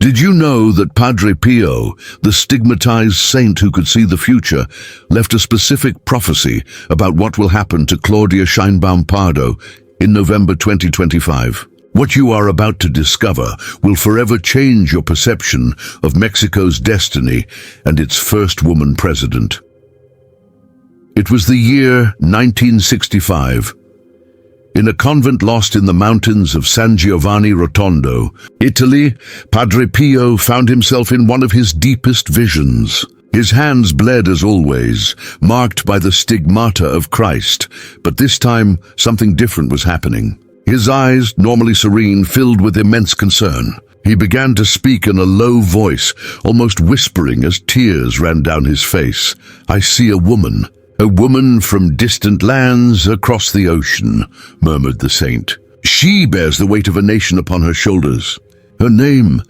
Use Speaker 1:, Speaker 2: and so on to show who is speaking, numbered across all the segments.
Speaker 1: Did you know that Padre Pio, the stigmatized saint who could see the future, left a specific prophecy about what will happen to Claudia Sheinbaum Pardo in November 2025? What you are about to discover will forever change your perception of Mexico's destiny and its first woman president. It was the year 1965. In a convent lost in the mountains of San Giovanni Rotondo, Italy, Padre Pio found himself in one of his deepest visions. His hands bled as always, marked by the stigmata of Christ, but this time something different was happening. His eyes, normally serene, filled with immense concern. He began to speak in a low voice, almost whispering as tears ran down his face. "I see a woman from distant lands across the ocean," murmured the saint. "She bears the weight of a nation upon her shoulders. Her name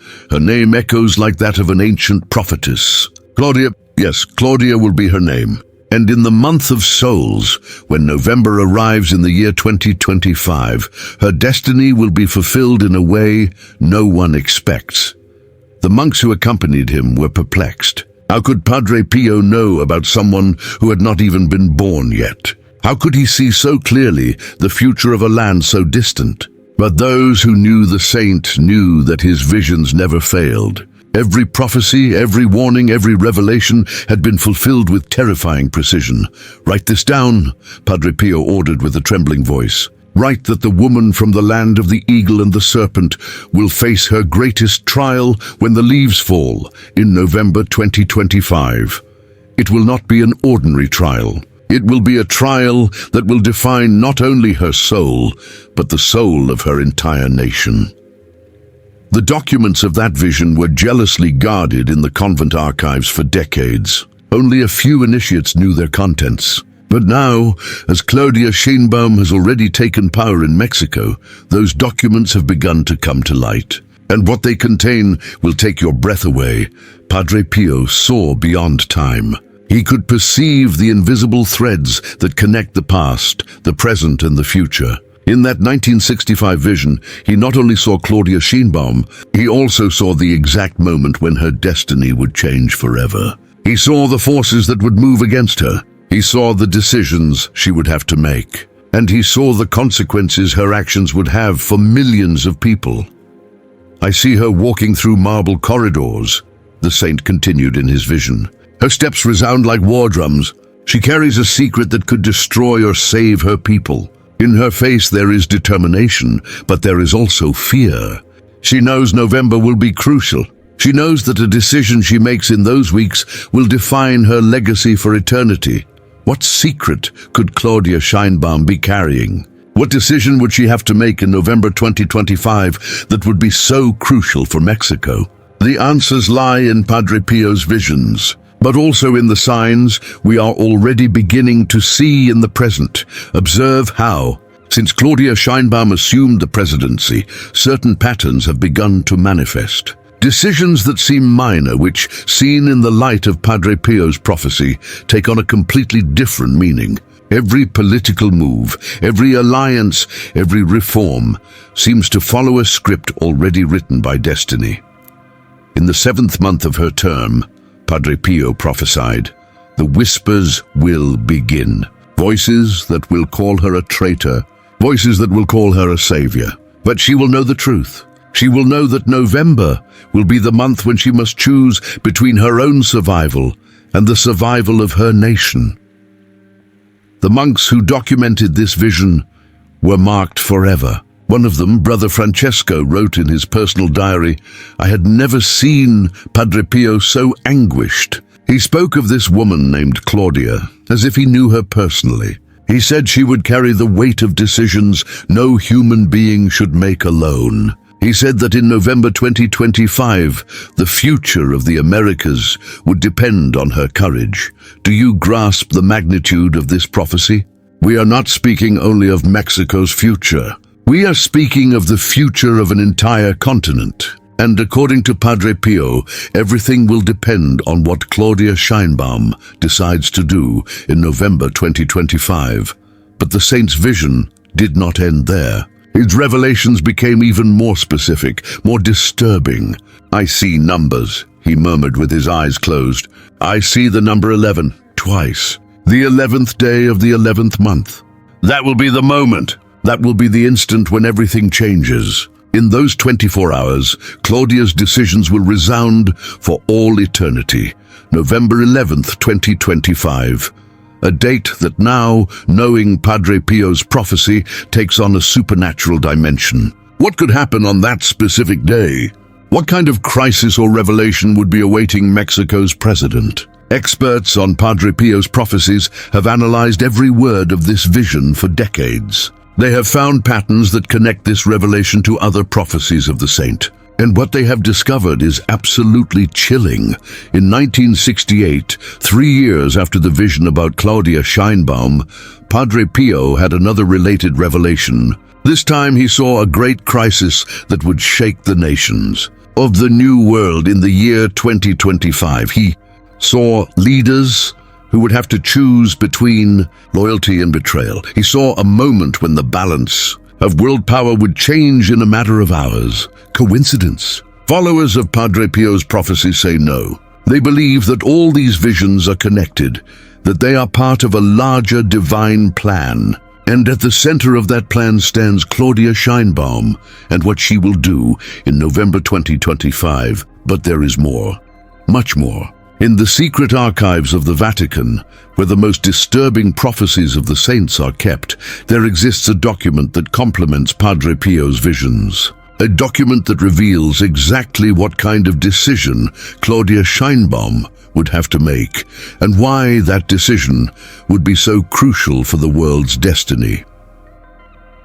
Speaker 1: echoes like that of an ancient prophetess. Claudia will be her name. And in the month of Souls, when November arrives in the year 2025, her destiny will be fulfilled in a way no one expects." The monks who accompanied him were perplexed. How could Padre Pio know about someone who had not even been born yet? How could he see so clearly the future of a land so distant? But those who knew the saint knew that his visions never failed. Every prophecy, every warning, every revelation had been fulfilled with terrifying precision. "Write this down," Padre Pio ordered with a trembling voice. "Write that the woman from the land of the eagle and the serpent will face her greatest trial when the leaves fall in November 2025. It will not be an ordinary trial. It will be a trial that will define not only her soul, but the soul of her entire nation." The documents of that vision were jealously guarded in the convent archives for decades. Only a few initiates knew their contents. But now, as Claudia Sheinbaum has already taken power in Mexico, those documents have begun to come to light. And what they contain will take your breath away. Padre Pio saw beyond time. He could perceive the invisible threads that connect the past, the present, and the future. In that 1965 vision, he not only saw Claudia Sheinbaum, he also saw the exact moment when her destiny would change forever. He saw the forces that would move against her. He saw the decisions she would have to make. And he saw the consequences her actions would have for millions of people. "I see her walking through marble corridors," the saint continued in his vision. "Her steps resound like war drums. She carries a secret that could destroy or save her people. In her face there is determination, but there is also fear. She knows November will be crucial. She knows that a decision she makes in those weeks will define her legacy for eternity. What secret could Claudia Sheinbaum be carrying? What decision would she have to make in November 2025 that would be so crucial for Mexico? The answers lie in Padre Pio's visions, but also in the signs we are already beginning to see in the present. Observe how, since Claudia Sheinbaum assumed the presidency, certain patterns have begun to manifest. Decisions that seem minor, which, seen in the light of Padre Pio's prophecy, take on a completely different meaning. Every political move, every alliance, every reform seems to follow a script already written by destiny. In the 7th month of her term, Padre Pio prophesied, "The whispers will begin. Voices that will call her a traitor, voices that will call her a savior. But she will know the truth. She will know that November will be the month when she must choose between her own survival and the survival of her nation." The monks who documented this vision were marked forever. One of them, Brother Francesco, wrote in his personal diary, "I had never seen Padre Pio so anguished." He spoke of this woman named Claudia as if he knew her personally. He said she would carry the weight of decisions no human being should make alone. He said that in November 2025, the future of the Americas would depend on her courage. Do you grasp the magnitude of this prophecy? We are not speaking only of Mexico's future. We are speaking of the future of an entire continent. And according to Padre Pio, everything will depend on what Claudia Sheinbaum decides to do in November 2025. But the saint's vision did not end there. His revelations became even more specific, more disturbing. "I see numbers," he murmured with his eyes closed. "I see the number 11, twice. The 11th day of the 11th month. That will be the moment. That will be the instant when everything changes. In those 24 hours, Claudia's decisions will resound for all eternity. November 11th, 2025. A date that now, knowing Padre Pio's prophecy, takes on a supernatural dimension. What could happen on that specific day? What kind of crisis or revelation would be awaiting Mexico's president? Experts on Padre Pio's prophecies have analyzed every word of this vision for decades. They have found patterns that connect this revelation to other prophecies of the saint. And what they have discovered is absolutely chilling. In 1968, 3 years after the vision about Claudia Scheinbaum, Padre Pio had another related revelation. This time he saw a great crisis that would shake the nations. Of the new world in the year 2025, he saw leaders who would have to choose between loyalty and betrayal. He saw a moment when the balance of world power would change in a matter of hours. Coincidence? Followers of Padre Pio's prophecy say no. They believe that all these visions are connected, that they are part of a larger divine plan. And at the center of that plan stands Claudia Scheinbaum and what she will do in November 2025. But there is more, much more. In the secret archives of the Vatican, where the most disturbing prophecies of the saints are kept, there exists a document that complements Padre Pio's visions. A document that reveals exactly what kind of decision Claudia Scheinbaum would have to make, and why that decision would be so crucial for the world's destiny.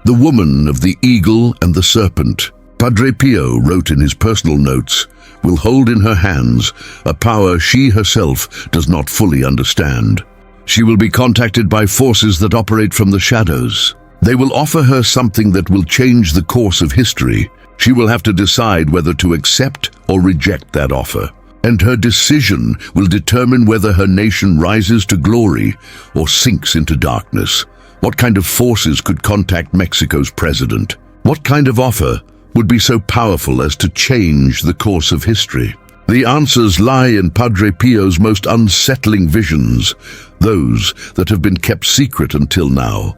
Speaker 1: The woman of the eagle and the serpent, Padre Pio wrote in his personal notes, will hold in her hands a power she herself does not fully understand. She will be contacted by forces that operate from the shadows. They will offer her something that will change the course of history. She will have to decide whether to accept or reject that offer. And her decision will determine whether her nation rises to glory or sinks into darkness. What kind of forces could contact Mexico's president? What kind of offer would be so powerful as to change the course of history? The answers lie in Padre Pio's most unsettling visions, those that have been kept secret until now.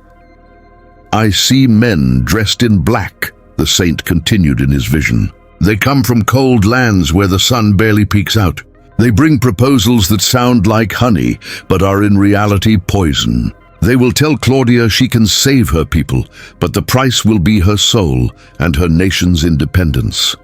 Speaker 1: "I see men dressed in black," the saint continued in his vision. "They come from cold lands where the sun barely peeks out. They bring proposals that sound like honey, but are in reality poison. They will tell Claudia she can save her people, but the price will be her soul and her nation's independence."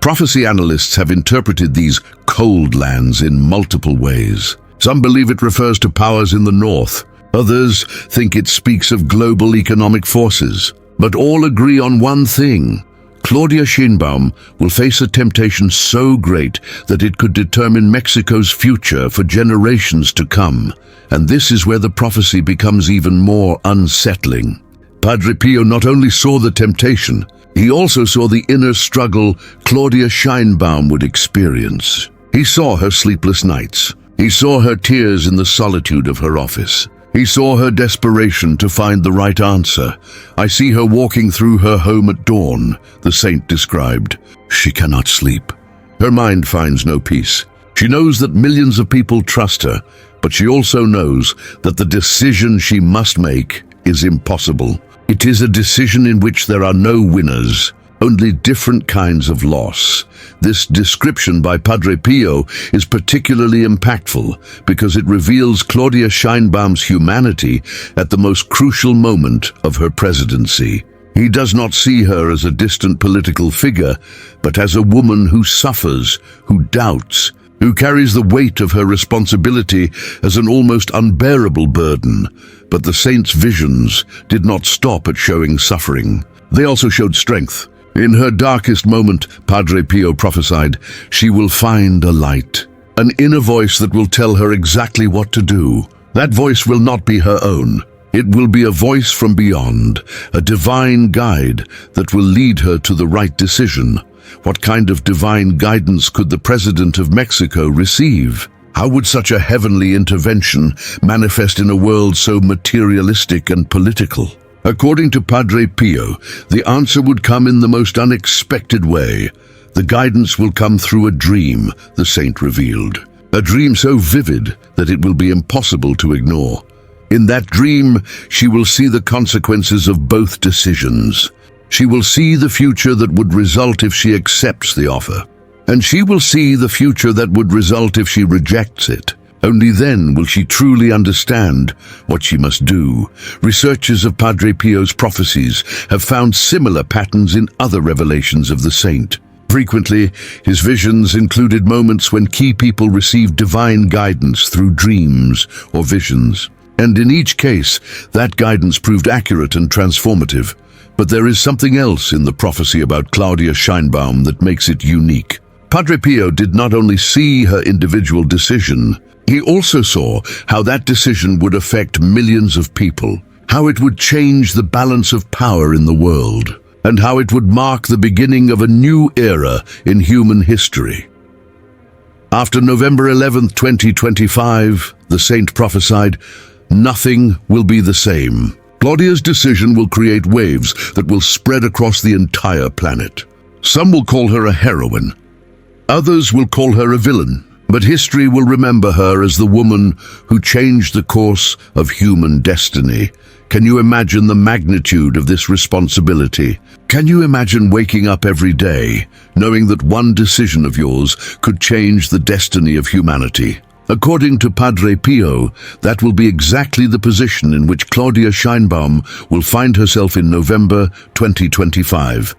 Speaker 1: Prophecy analysts have interpreted these cold lands in multiple ways. Some believe it refers to powers in the north. Others think it speaks of global economic forces. But all agree on one thing. Claudia Scheinbaum will face a temptation so great that it could determine Mexico's future for generations to come. And this is where the prophecy becomes even more unsettling. Padre Pio not only saw the temptation, he also saw the inner struggle Claudia Scheinbaum would experience. He saw her sleepless nights. He saw her tears in the solitude of her office. He saw her desperation to find the right answer. "I see her walking through her home at dawn," the saint described. She cannot sleep. Her mind finds no peace. She knows that millions of people trust her, but she also knows that the decision she must make is impossible. It is a decision in which there are no winners, only different kinds of loss. This description by Padre Pio is particularly impactful because it reveals Claudia Scheinbaum's humanity at the most crucial moment of her presidency. He does not see her as a distant political figure, but as a woman who suffers, who doubts, who carries the weight of her responsibility as an almost unbearable burden. But the saint's visions did not stop at showing suffering. They also showed strength. In her darkest moment, Padre Pio prophesied, she will find a light, an inner voice that will tell her exactly what to do. That voice will not be her own. It will be a voice from beyond, a divine guide that will lead her to the right decision. What kind of divine guidance could the President of Mexico receive? How would such a heavenly intervention manifest in a world so materialistic and political? According to Padre Pio, the answer would come in the most unexpected way. The guidance will come through a dream, the saint revealed. A dream so vivid that it will be impossible to ignore. In that dream, she will see the consequences of both decisions. She will see the future that would result if she accepts the offer. And she will see the future that would result if she rejects it. Only then will she truly understand what she must do. Researchers of Padre Pio's prophecies have found similar patterns in other revelations of the saint. Frequently, his visions included moments when key people received divine guidance through dreams or visions. And in each case, that guidance proved accurate and transformative. But there is something else in the prophecy about Claudia Scheinbaum that makes it unique. Padre Pio did not only see her individual decision, he also saw how that decision would affect millions of people, how it would change the balance of power in the world, and how it would mark the beginning of a new era in human history. After November 11, 2025, the saint prophesied, "Nothing will be the same." Claudia's decision will create waves that will spread across the entire planet. Some will call her a heroine. Others will call her a villain. But history will remember her as the woman who changed the course of human destiny. Can you imagine the magnitude of this responsibility? Can you imagine waking up every day knowing that one decision of yours could change the destiny of humanity? According to Padre Pio, that will be exactly the position in which Claudia Scheinbaum will find herself in November 2025.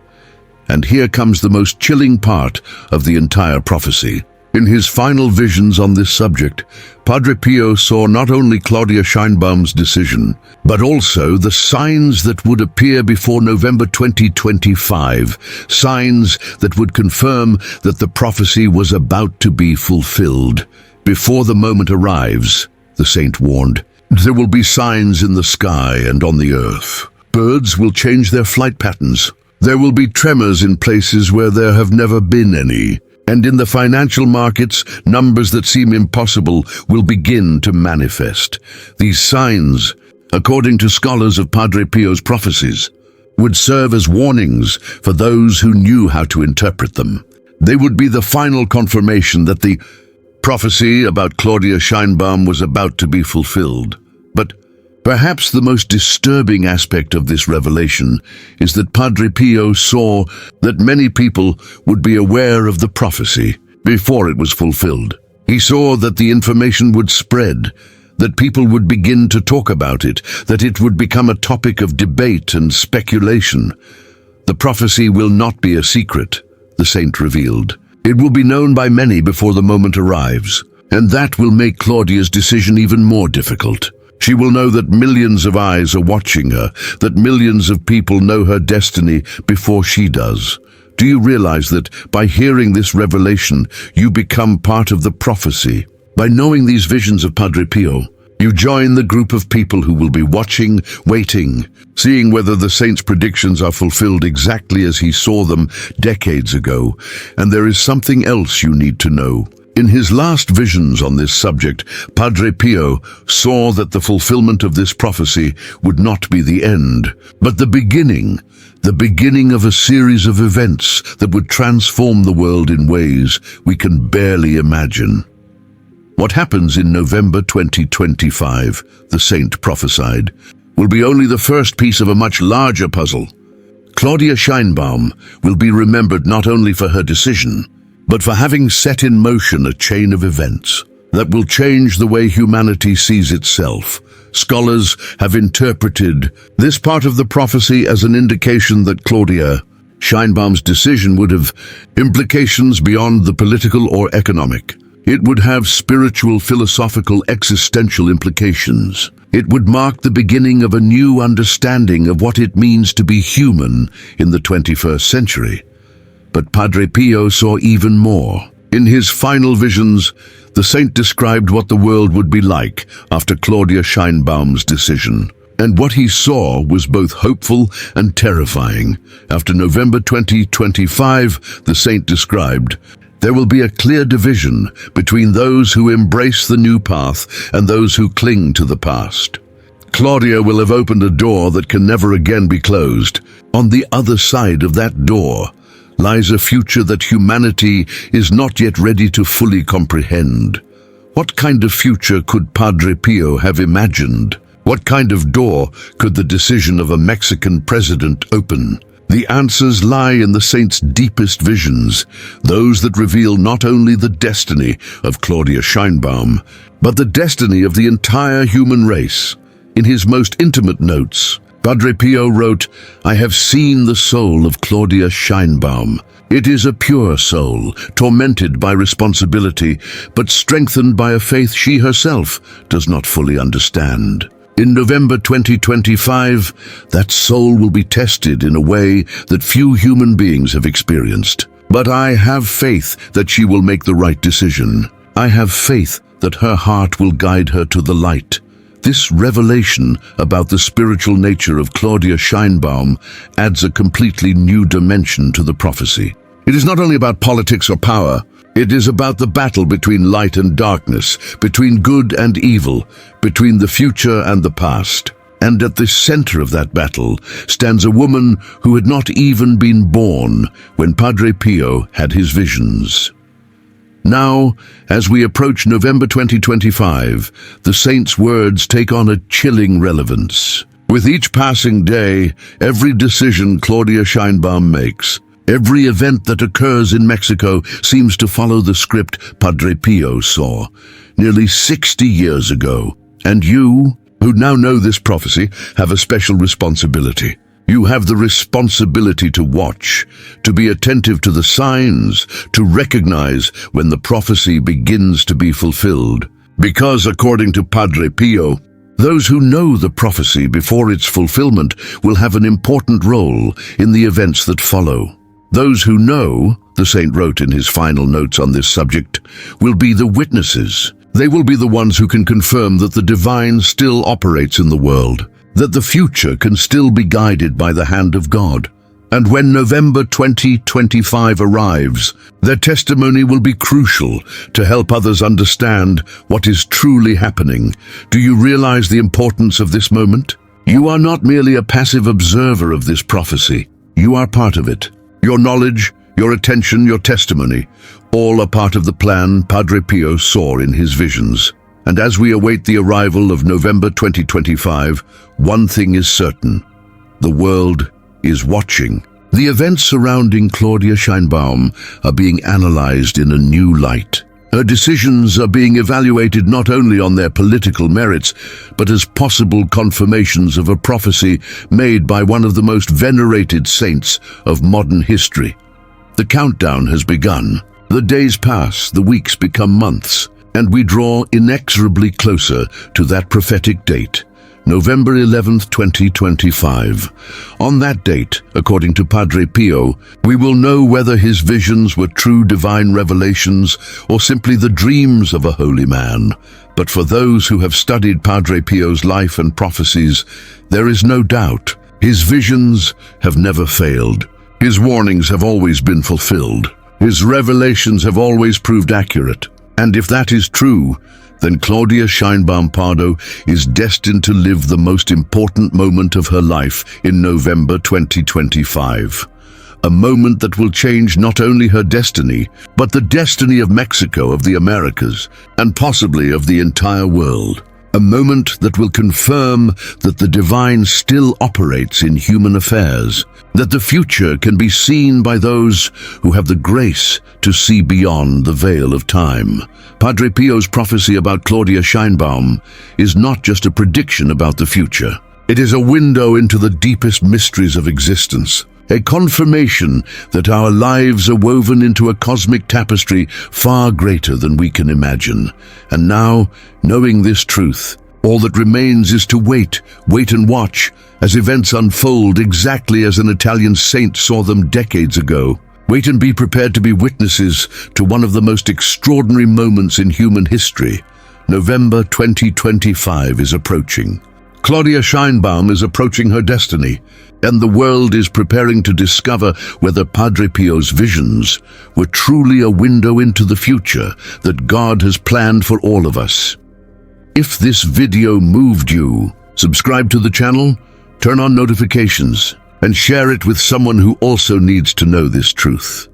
Speaker 1: And here comes the most chilling part of the entire prophecy. In his final visions on this subject, Padre Pio saw not only Claudia Scheinbaum's decision, but also the signs that would appear before November 2025, signs that would confirm that the prophecy was about to be fulfilled. Before the moment arrives, the saint warned, there will be signs in the sky and on the earth. Birds will change their flight patterns. There will be tremors in places where there have never been any. And in the financial markets, numbers that seem impossible will begin to manifest. These signs, according to scholars of Padre Pio's prophecies, would serve as warnings for those who knew how to interpret them. They would be the final confirmation that the prophecy about Claudia Scheinbaum was about to be fulfilled. But perhaps the most disturbing aspect of this revelation is that Padre Pio saw that many people would be aware of the prophecy before it was fulfilled. He saw that the information would spread, that people would begin to talk about it, that it would become a topic of debate and speculation. The prophecy will not be a secret, the saint revealed. It will be known by many before the moment arrives, and that will make Claudia's decision even more difficult. She will know that millions of eyes are watching her, that millions of people know her destiny before she does. Do you realize that by hearing this revelation, you become part of the prophecy? By knowing these visions of Padre Pio, you join the group of people who will be watching, waiting, seeing whether the saint's predictions are fulfilled exactly as he saw them decades ago. And there is something else you need to know. In his last visions on this subject, Padre Pio saw that the fulfillment of this prophecy would not be the end, but the beginning of a series of events that would transform the world in ways we can barely imagine. What happens in November 2025, the saint prophesied, will be only the first piece of a much larger puzzle. Claudia Scheinbaum will be remembered not only for her decision, but for having set in motion a chain of events that will change the way humanity sees itself. Scholars have interpreted this part of the prophecy as an indication that Claudia Scheinbaum's decision would have implications beyond the political or economic. It would have spiritual, philosophical, existential implications. It would mark the beginning of a new understanding of what it means to be human in the 21st century. But Padre Pio saw even more. In his final visions, the saint described what the world would be like after Claudia Scheinbaum's decision. And what he saw was both hopeful and terrifying. After November 2025, the saint described, there will be a clear division between those who embrace the new path and those who cling to the past. Claudia will have opened a door that can never again be closed. On the other side of that door lies a future that humanity is not yet ready to fully comprehend. What kind of future could Padre Pio have imagined? What kind of door could the decision of a Mexican president open? The answers lie in the saint's deepest visions, those that reveal not only the destiny of Claudia Scheinbaum, but the destiny of the entire human race. In his most intimate notes, Padre Pio wrote, "I have seen the soul of Claudia Scheinbaum. It is a pure soul, tormented by responsibility, but strengthened by a faith she herself does not fully understand. In November 2025, that soul will be tested in a way that few human beings have experienced. But I have faith that she will make the right decision. I have faith that her heart will guide her to the light." This revelation about the spiritual nature of Claudia Scheinbaum adds a completely new dimension to the prophecy. It is not only about politics or power. It is about the battle between light and darkness, between good and evil, between the future and the past. And at the center of that battle stands a woman who had not even been born when Padre Pio had his visions. Now, as we approach November 2025, the saint's words take on a chilling relevance. With each passing day, every decision Claudia Scheinbaum makes, every event that occurs in Mexico seems to follow the script Padre Pio saw nearly 60 years ago. And you, who now know this prophecy, have a special responsibility. You have the responsibility to watch, to be attentive to the signs, to recognize when the prophecy begins to be fulfilled. Because, according to Padre Pio, those who know the prophecy before its fulfillment will have an important role in the events that follow. Those who know, the saint wrote in his final notes on this subject, will be the witnesses. They will be the ones who can confirm that the divine still operates in the world, that the future can still be guided by the hand of God. And when November 2025 arrives, their testimony will be crucial to help others understand what is truly happening. Do you realize the importance of this moment? You are not merely a passive observer of this prophecy. You are part of it. Your knowledge, your attention, your testimony, all are part of the plan Padre Pio saw in his visions. And as we await the arrival of November 2025, one thing is certain: the world is watching. The events surrounding Claudia Scheinbaum are being analyzed in a new light. Her decisions are being evaluated not only on their political merits, but as possible confirmations of a prophecy made by one of the most venerated saints of modern history. The countdown has begun. The days pass, the weeks become months, and we draw inexorably closer to that prophetic date, November 11th, 2025. On that date, according to Padre Pio, we will know whether his visions were true divine revelations or simply the dreams of a holy man. But for those who have studied Padre Pio's life and prophecies, there is no doubt his visions have never failed. His warnings have always been fulfilled. His revelations have always proved accurate. And if that is true, then Claudia Scheinbaum Pardo is destined to live the most important moment of her life in November 2025. A moment that will change not only her destiny, but the destiny of Mexico, of the Americas, and possibly of the entire world. A moment that will confirm that the divine still operates in human affairs, that the future can be seen by those who have the grace to see beyond the veil of time. Padre Pio's prophecy about Claudia Scheinbaum is not just a prediction about the future. It is a window into the deepest mysteries of existence, a confirmation that our lives are woven into a cosmic tapestry far greater than we can imagine. And now, knowing this truth, all that remains is to wait and watch as events unfold exactly as an Italian saint saw them decades ago. Wait and be prepared to be witnesses to one of the most extraordinary moments in human history. November 2025 is approaching. Claudia Scheinbaum is approaching her destiny, and the world is preparing to discover whether Padre Pio's visions were truly a window into the future that God has planned for all of us. If this video moved you, Subscribe to the channel, turn on notifications, and share it with someone who also needs to know this truth.